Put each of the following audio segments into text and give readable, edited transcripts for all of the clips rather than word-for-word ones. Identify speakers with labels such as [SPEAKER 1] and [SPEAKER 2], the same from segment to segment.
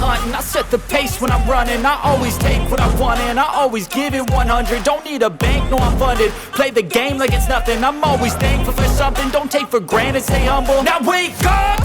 [SPEAKER 1] hunting. I set the pace when I'm running. I always take what I want and I always give it 100. Don't need a bank, no I'm funded. Play the game like it's nothing. I'm always thankful for something. Don't take for granted, stay humble. Now wake up!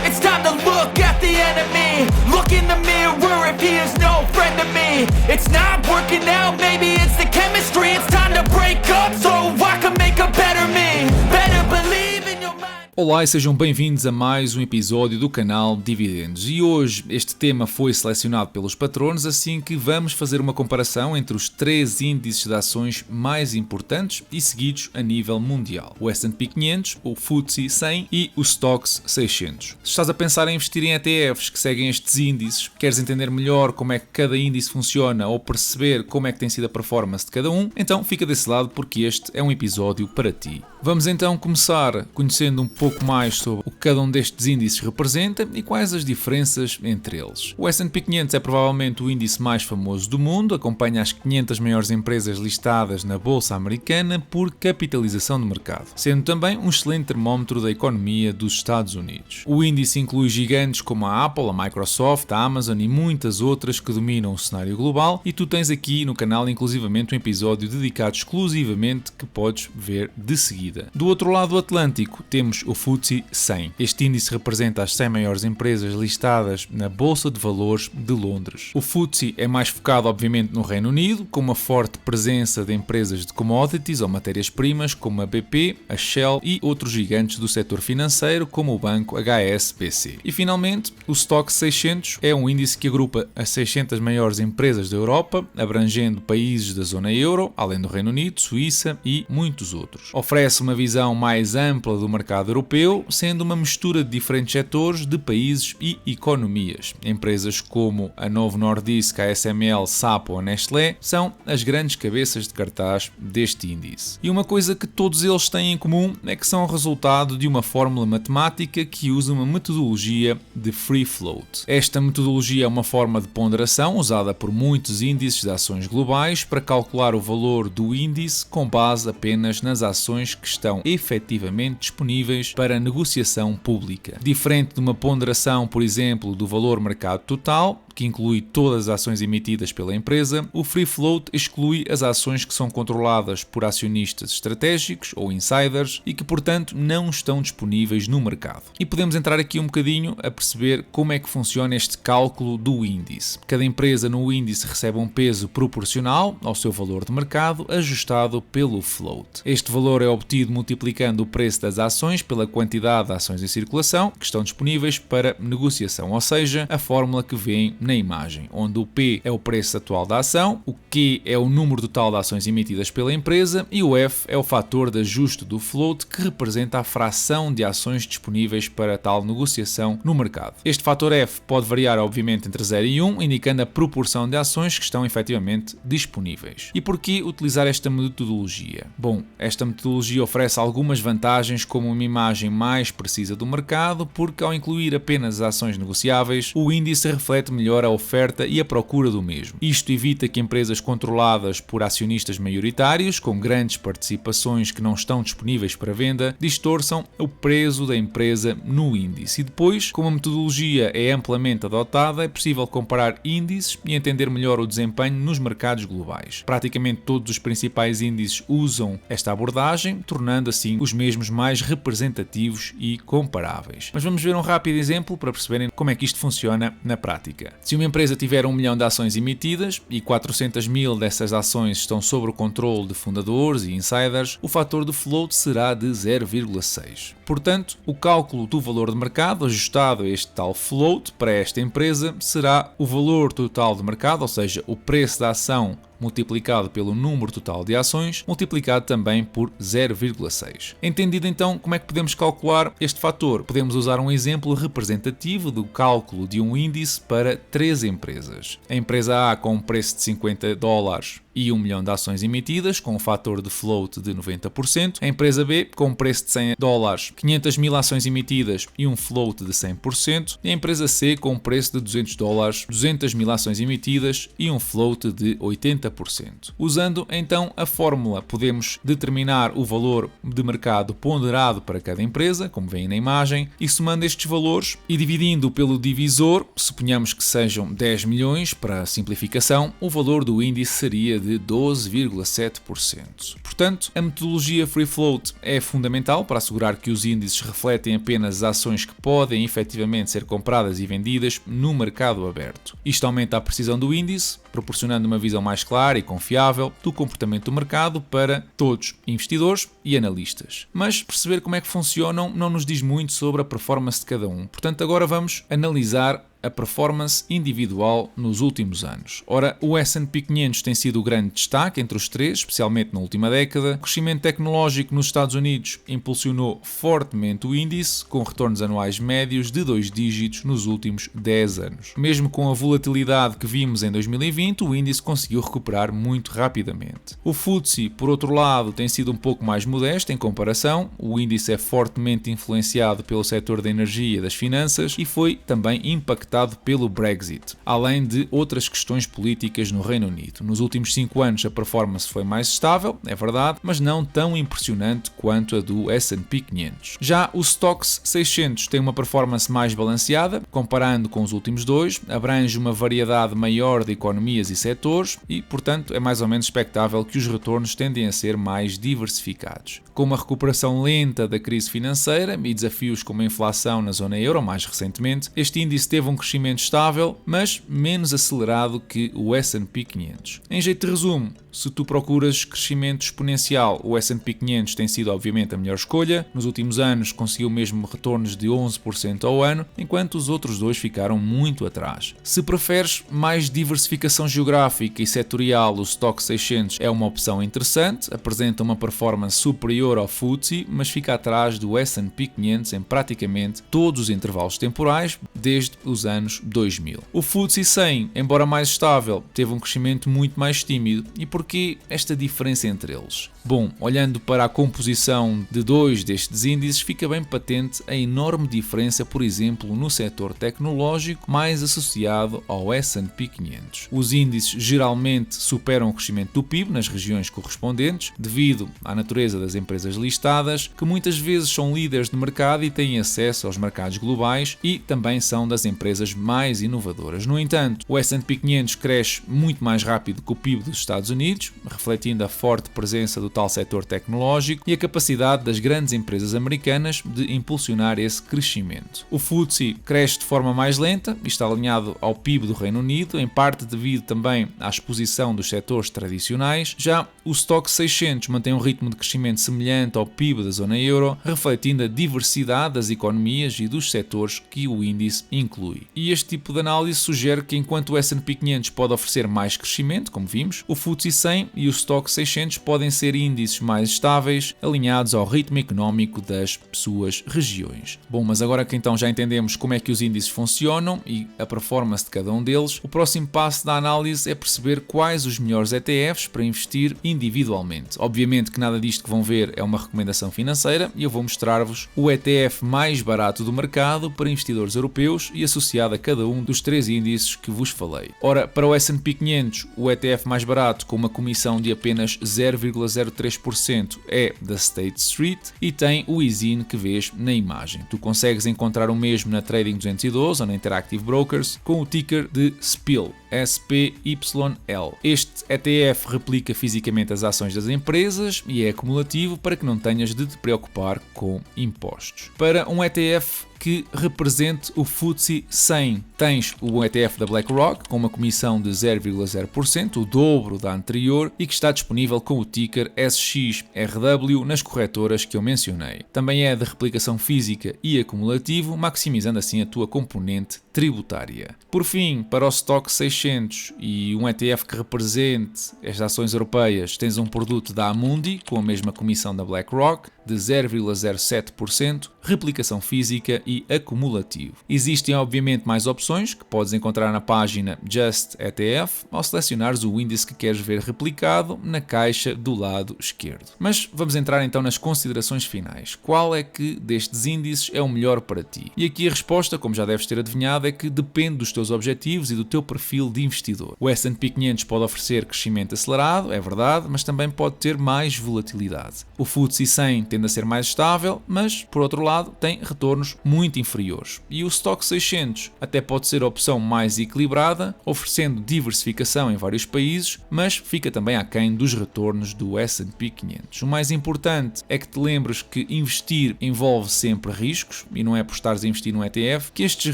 [SPEAKER 1] It's time to look at the enemy. Look in the mirror if he is no friend to me. It's not working out, maybe it's the chemistry. It's time to break up so I can make a better me. Better believe in your mind.
[SPEAKER 2] Olá e sejam bem-vindos a mais um episódio do canal Dividendos. E hoje este tema foi selecionado pelos patronos, assim que vamos fazer uma comparação entre os 3 índices de ações mais importantes e seguidos a nível mundial. O S&P 500, o FTSE 100 e o Stoxx 600. Se estás a pensar em investir em ETFs que seguem estes índices, queres entender melhor como é que cada índice funciona ou perceber como é que tem sido a performance de cada um, então fica desse lado porque este é um episódio para ti. Vamos então começar conhecendo um pouco mais sobre o que cada um destes índices representa e quais as diferenças entre eles. O S&P 500 é provavelmente o índice mais famoso do mundo, acompanha as 500 maiores empresas listadas na Bolsa Americana por capitalização de mercado, sendo também um excelente termómetro da economia dos Estados Unidos. O índice inclui gigantes como a Apple, a Microsoft, a Amazon e muitas outras que dominam o cenário global, e tu tens aqui no canal inclusivamente um episódio dedicado exclusivamente que podes ver de seguida. Do outro lado do Atlântico temos o FTSE 100. Este índice representa as 100 maiores empresas listadas na Bolsa de Valores de Londres. O FTSE é mais focado obviamente no Reino Unido, com uma forte presença de empresas de commodities ou matérias-primas como a BP, a Shell e outros gigantes do setor financeiro como o banco HSBC. E finalmente, o Stoxx 600 é um índice que agrupa as 600 maiores empresas da Europa, abrangendo países da zona euro, além do Reino Unido, Suíça e muitos outros. Oferece uma visão mais ampla do mercado europeu, sendo uma mistura de diferentes setores de países e economias. Empresas como a Novo Nordisk, a ASML, SAP ou a Nestlé são as grandes cabeças de cartaz deste índice. E uma coisa que todos eles têm em comum é que são resultado de uma fórmula matemática que usa uma metodologia de free float. Esta metodologia é uma forma de ponderação usada por muitos índices de ações globais para calcular o valor do índice com base apenas nas ações que estão efetivamente disponíveis para negociação pública. Diferente de uma ponderação, por exemplo, do valor mercado total, que inclui todas as ações emitidas pela empresa, o free float exclui as ações que são controladas por acionistas estratégicos ou insiders e que, portanto, não estão disponíveis no mercado. E podemos entrar aqui um bocadinho a perceber como é que funciona este cálculo do índice. Cada empresa no índice recebe um peso proporcional ao seu valor de mercado, ajustado pelo float. Este valor é obtido multiplicando o preço das ações pela quantidade de ações em circulação que estão disponíveis para negociação, ou seja, a fórmula que vem na imagem, onde o P é o preço atual da ação, o Q é o número total de ações emitidas pela empresa e o F é o fator de ajuste do float, que representa a fração de ações disponíveis para tal negociação no mercado. Este fator F pode variar obviamente entre 0 e 1, indicando a proporção de ações que estão efetivamente disponíveis. E por que utilizar esta metodologia? Bom, esta metodologia oferece algumas vantagens, como uma imagem mais precisa do mercado, porque ao incluir apenas as ações negociáveis, o índice reflete melhor a oferta e a procura do mesmo. Isto evita que empresas controladas por acionistas maioritários, com grandes participações que não estão disponíveis para venda, distorçam o preço da empresa no índice. E depois, como a metodologia é amplamente adotada, é possível comparar índices e entender melhor o desempenho nos mercados globais. Praticamente todos os principais índices usam esta abordagem, tornando assim os mesmos mais representativos e comparáveis. Mas vamos ver um rápido exemplo para perceberem como é que isto funciona na prática. Se uma empresa tiver 1 milhão de ações emitidas e 400 mil dessas ações estão sob o controle de fundadores e insiders, o fator de float será de 0,6. Portanto, o cálculo do valor de mercado ajustado a este tal float para esta empresa será o valor total de mercado, ou seja, o preço da ação multiplicado pelo número total de ações, multiplicado também por 0,6. Entendido então como é que podemos calcular este fator, podemos usar um exemplo representativo do cálculo de um índice para 3 empresas. A empresa A com um preço de $50 e 1 milhão de ações emitidas, com um fator de float de 90%. A empresa B, com um preço de $100, 500 mil ações emitidas e um float de 100%. E a empresa C, com um preço de $200, 200 mil ações emitidas e um float de 80%. Usando então a fórmula, podemos determinar o valor de mercado ponderado para cada empresa, como vem na imagem, e somando estes valores e dividindo pelo divisor, suponhamos que sejam 10 milhões, para a simplificação, o valor do índice seria de 12,7%. Portanto, a metodologia Free Float é fundamental para assegurar que os índices refletem apenas as ações que podem efetivamente ser compradas e vendidas no mercado aberto. Isto aumenta a precisão do índice, proporcionando uma visão mais clara e confiável do comportamento do mercado para todos, investidores e analistas. Mas perceber como é que funcionam não nos diz muito sobre a performance de cada um. Portanto, agora vamos analisar a performance individual nos últimos anos. Ora, o S&P 500 tem sido o grande destaque entre os três, especialmente na última década. O crescimento tecnológico nos Estados Unidos impulsionou fortemente o índice, com retornos anuais médios de 2 dígitos nos últimos 10 anos. Mesmo com a volatilidade que vimos em 2020, o índice conseguiu recuperar muito rapidamente. O FTSE, por outro lado, tem sido um pouco mais modesto em comparação. O índice é fortemente influenciado pelo setor da energia e das finanças e foi também impactado pelo Brexit, além de outras questões políticas no Reino Unido. Nos últimos 5 anos a performance foi mais estável, é verdade, mas não tão impressionante quanto a do S&P 500. Já o Stoxx 600 tem uma performance mais balanceada, comparando com os últimos dois, abrange uma variedade maior de economias e setores e, portanto, é mais ou menos expectável que os retornos tendem a ser mais diversificados. Com uma recuperação lenta da crise financeira e desafios como a inflação na zona euro mais recentemente, este índice teve um crescimento estável, mas menos acelerado que o S&P 500. Em jeito de resumo, se tu procuras crescimento exponencial, o S&P 500 tem sido obviamente a melhor escolha. Nos últimos anos conseguiu mesmo retornos de 11% ao ano, enquanto os outros dois ficaram muito atrás. Se preferes mais diversificação geográfica e setorial, o Stoxx 600 é uma opção interessante, apresenta uma performance superior ao FTSE, mas fica atrás do S&P 500 em praticamente todos os intervalos temporais, desde os anos 2000. O FTSE 100, embora mais estável, teve um crescimento muito mais tímido. E porquê esta diferença entre eles? Bom, olhando para a composição de dois destes índices, fica bem patente a enorme diferença, por exemplo, no setor tecnológico, mais associado ao S&P 500. Os índices geralmente superam o crescimento do PIB nas regiões correspondentes, devido à natureza das empresas listadas, que muitas vezes são líderes de mercado e têm acesso aos mercados globais e também são das empresas mais inovadoras. No entanto, o S&P 500 cresce muito mais rápido que o PIB dos Estados Unidos, refletindo a forte presença do tal setor tecnológico e a capacidade das grandes empresas americanas de impulsionar esse crescimento. O FTSE cresce de forma mais lenta e está alinhado ao PIB do Reino Unido, em parte devido também à exposição dos setores tradicionais. Já o Stoxx 600 mantém um ritmo de crescimento semelhante ao PIB da zona euro, refletindo a diversidade das economias e dos setores que o índice inclui. E este tipo de análise sugere que enquanto o S&P 500 pode oferecer mais crescimento, como vimos, o FTSE 100 e o Stoxx 600 podem ser índices mais estáveis, alinhados ao ritmo económico das suas regiões. Bom, mas agora que então já entendemos como é que os índices funcionam e a performance de cada um deles, o próximo passo da análise é perceber quais os melhores ETFs para investir individualmente. Obviamente que nada disto que vão ver é uma recomendação financeira e eu vou mostrar-vos o ETF mais barato do mercado para investidores europeus e associado a cada um dos 3 índices que vos falei. Ora, para o S&P 500, o ETF mais barato com uma comissão de apenas 0,03% é da State Street e tem o ISIN que vês na imagem. Tu consegues encontrar o mesmo na Trading 212 ou na Interactive Brokers com o ticker de SPYL. SPYL. Este ETF replica fisicamente as ações das empresas e é acumulativo para que não tenhas de te preocupar com impostos. Para um ETF que represente o FTSE 100. Tens o ETF da BlackRock com uma comissão de 0,0%, o dobro da anterior, e que está disponível com o ticker SXRW nas corretoras que eu mencionei. Também é de replicação física e acumulativo, maximizando assim a tua componente tributária. Por fim, para o Stoxx 600 600 e um ETF que represente as ações europeias, tens um produto da Amundi, com a mesma comissão da BlackRock, de 0,07%, replicação física e acumulativo. Existem obviamente mais opções que podes encontrar na página Just ETF ao selecionares o índice que queres ver replicado na caixa do lado esquerdo. Mas vamos entrar então nas considerações finais. Qual é que destes índices é o melhor para ti? E aqui a resposta, como já deves ter adivinhado, é que depende dos teus objetivos e do teu perfil de investidor. O S&P 500 pode oferecer crescimento acelerado, é verdade, mas também pode ter mais volatilidade. O FTSE 100 tende a ser mais estável, mas, por outro lado, tem retornos muito inferiores. E o Stock 600 até pode ser a opção mais equilibrada, oferecendo diversificação em vários países, mas fica também aquém dos retornos do S&P 500. O mais importante é que te lembres que investir envolve sempre riscos, e não é por estares a investir num ETF que estes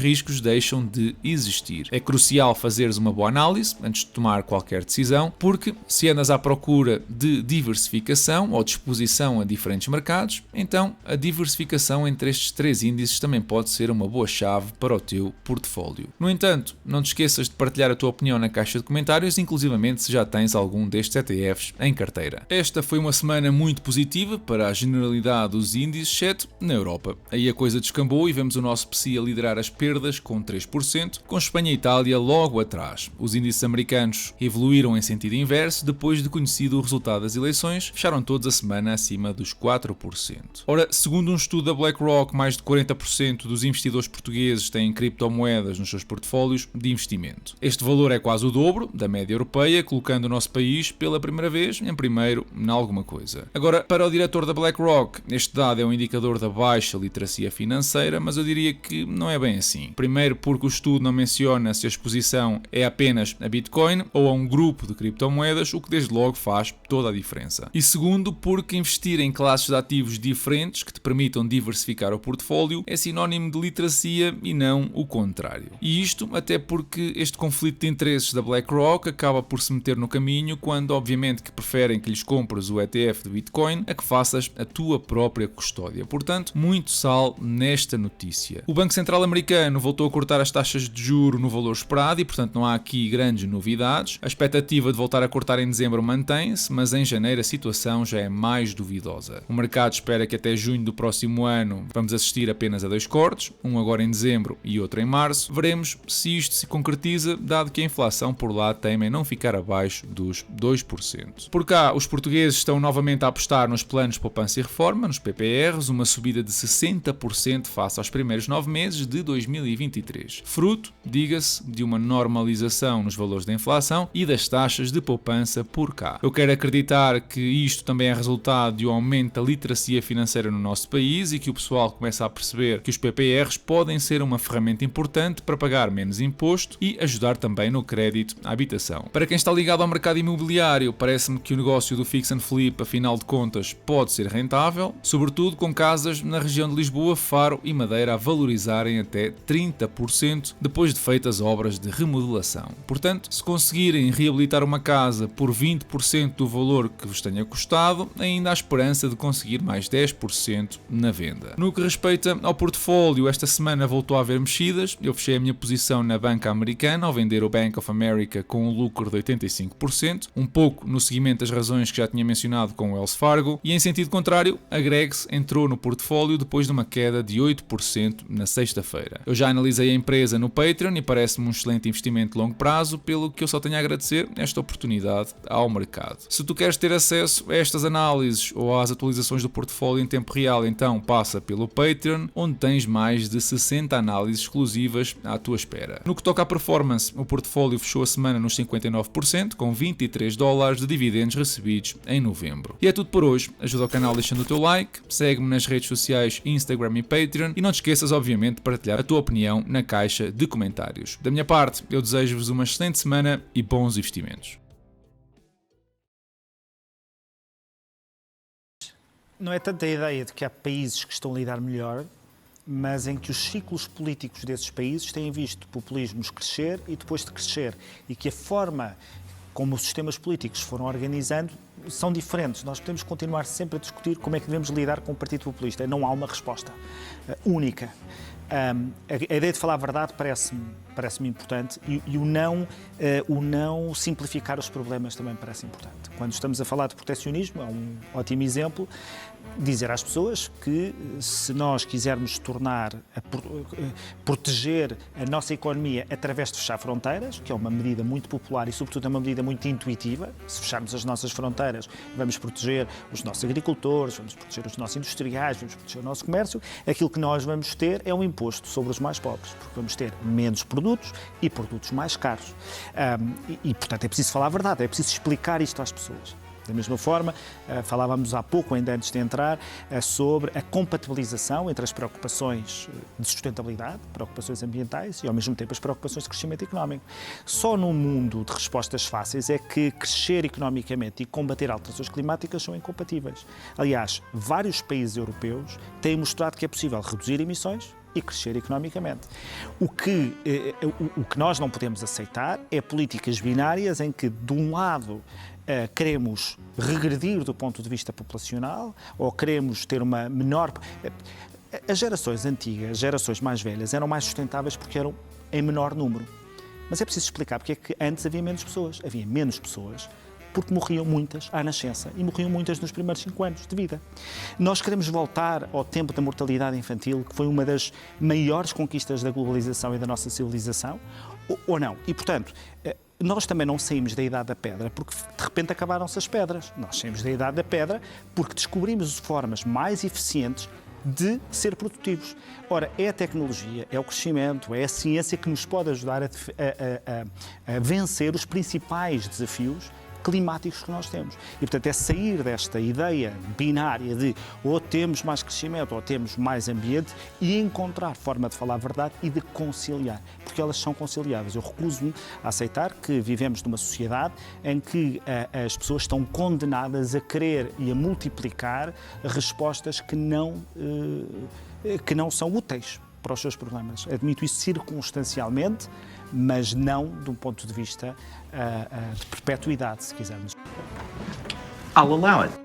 [SPEAKER 2] riscos deixam de existir. É crucial fazeres uma boa análise antes de tomar qualquer decisão, porque se andas à procura de diversificação ou de exposição a diferentes mercados, então a diversificação entre estes três índices também pode ser uma boa chave para o teu portfólio. No entanto, não te esqueças de partilhar a tua opinião na caixa de comentários, inclusivamente se já tens algum destes ETFs em carteira. Esta foi uma semana muito positiva para a generalidade dos índices, exceto na Europa. Aí a coisa descambou e vemos o nosso PSI a liderar as perdas com 3%, com Espanha e Itália logo atrás. Os índices americanos evoluíram em sentido inverso depois de conhecido o resultado das eleições, fecharam todos a semana acima dos 4%. Ora, segundo um estudo da BlackRock, mais de 40% dos investidores portugueses têm criptomoedas nos seus portfólios de investimento. Este valor é quase o dobro da média europeia, colocando o nosso país pela primeira vez em primeiro em alguma coisa. Agora, para o diretor da BlackRock, este dado é um indicador da baixa literacia financeira, mas eu diria que não é bem assim. Primeiro porque o estudo não menciona se a exposição é apenas a Bitcoin ou a um grupo de criptomoedas, o que desde logo faz toda a diferença. E segundo porque investir em classes de ativos diferentes que te permitam diversificar o portfólio é sinónimo de literacia e não o contrário. E isto até porque este conflito de interesses da BlackRock acaba por se meter no caminho quando obviamente que preferem que lhes compres o ETF de Bitcoin a que faças a tua própria custódia. Portanto, muito sal nesta notícia. O Banco Central americano voltou a cortar as taxas de juro no valor esperado e portanto não há aqui grandes novidades. A expectativa de voltar a cortar em dezembro mantém-se, mas em janeiro a situação já é mais duvidosa. O mercado espera que até junho do próximo ano vamos assistir apenas a 2 cortes, um agora em dezembro e outro em março. Veremos se isto se concretiza, dado que a inflação por lá teme em não ficar abaixo dos 2%. Por cá, os portugueses estão novamente a apostar nos planos de poupança e reforma, nos PPRs, uma subida de 60% face aos primeiros 9 meses de 2023. Fruto, diga-se, de uma normalização nos valores da inflação e das taxas de poupança por cá. Eu quero acreditar que isto também é resultado de um aumento da literacia financeira no nosso país e que o pessoal começa a perceber que os PPRs podem ser uma ferramenta importante para pagar menos imposto e ajudar também no crédito à habitação. Para quem está ligado ao mercado imobiliário, parece-me que o negócio do Fix and Flip, afinal de contas, pode ser rentável, sobretudo com casas na região de Lisboa, Faro e Madeira a valorizarem até 30% depois de feitas obras de remodelação. Portanto, se conseguirem reabilitar uma casa por 20% do valor que vos tenha custado, ainda há esperança de conseguir mais 10% na venda. No que respeita ao portfólio, esta semana voltou a haver mexidas. Eu fechei a minha posição na banca americana ao vender o Bank of America com um lucro de 85%, um pouco no seguimento das razões que já tinha mencionado com o Wells Fargo, e em sentido contrário, a Greggs entrou no portfólio depois de uma queda de 8% na sexta-feira. Eu já analisei a empresa no Patreon e parece-me um excelente investimento de longo prazo, pelo que eu só tenho a agradecer esta oportunidade ao mercado. Se tu queres ter acesso a estas análises ou às atualizações do portfólio em tempo real, então passa pelo Patreon, onde tens mais de 60 análises exclusivas à tua espera. No que toca à performance, o portfólio fechou a semana nos 59%, com $23 de dividendos recebidos em novembro. E é tudo por hoje. Ajuda o canal deixando o teu like, segue-me nas redes sociais Instagram e Patreon e não te esqueças, obviamente, de partilhar a tua opinião na caixa de comentários. Da minha parte, eu desejo-vos uma excelente semana e bons investimentos.
[SPEAKER 3] Não é tanta a ideia de que há países que estão a lidar melhor, mas em que os ciclos políticos desses países têm visto populismos crescer e depois de crescer, e que a forma como os sistemas políticos se foram organizando são diferentes. Nós podemos continuar sempre a discutir como é que devemos lidar com o Partido Populista. Não há uma resposta única. A ideia de falar a verdade parece-me importante e o não simplificar os problemas também parece importante. Quando estamos a falar de proteccionismo, é um ótimo exemplo, dizer às pessoas que se nós quisermos proteger a nossa economia através de fechar fronteiras, que é uma medida muito popular e sobretudo é uma medida muito intuitiva, se fecharmos as nossas fronteiras vamos proteger os nossos agricultores, vamos proteger os nossos industriais, vamos proteger o nosso comércio, aquilo que nós vamos ter é um imposto sobre os mais pobres, porque vamos ter menos produtos e produtos mais caros. Portanto, é preciso falar a verdade, é preciso explicar isto às pessoas. Da mesma forma, falávamos há pouco, ainda antes de entrar, sobre a compatibilização entre as preocupações de sustentabilidade, preocupações ambientais e, ao mesmo tempo, as preocupações de crescimento económico. Só num mundo de respostas fáceis é que crescer economicamente e combater alterações climáticas são incompatíveis. Aliás, vários países europeus têm mostrado que é possível reduzir emissões e crescer economicamente. O que nós não podemos aceitar é políticas binárias em que, de um lado, queremos regredir do ponto de vista populacional ou queremos ter uma menor... As gerações antigas, as gerações mais velhas, eram mais sustentáveis porque eram em menor número. Mas é preciso explicar porque é que antes havia menos pessoas. Havia menos pessoas porque morriam muitas à nascença e morriam muitas nos primeiros 5 anos de vida. Nós queremos voltar ao tempo da mortalidade infantil, que foi uma das maiores conquistas da globalização e da nossa civilização, ou não? E, portanto, nós também não saímos da Idade da Pedra porque de repente acabaram-se as pedras. Nós saímos da Idade da Pedra porque descobrimos formas mais eficientes de ser produtivos. Ora, é a tecnologia, é o crescimento, é a ciência que nos pode ajudar a vencer os principais desafios climáticos que nós temos. E, portanto, é sair desta ideia binária de ou temos mais crescimento ou temos mais ambiente e encontrar forma de falar a verdade e de conciliar, porque elas são conciliáveis. Eu recuso-me a aceitar que vivemos numa sociedade em que as pessoas estão condenadas a querer e a multiplicar respostas que não são úteis para os seus problemas. Admito isso circunstancialmente, mas não de um ponto de vista de perpetuidade, se quisermos.
[SPEAKER 4] I'll allow it.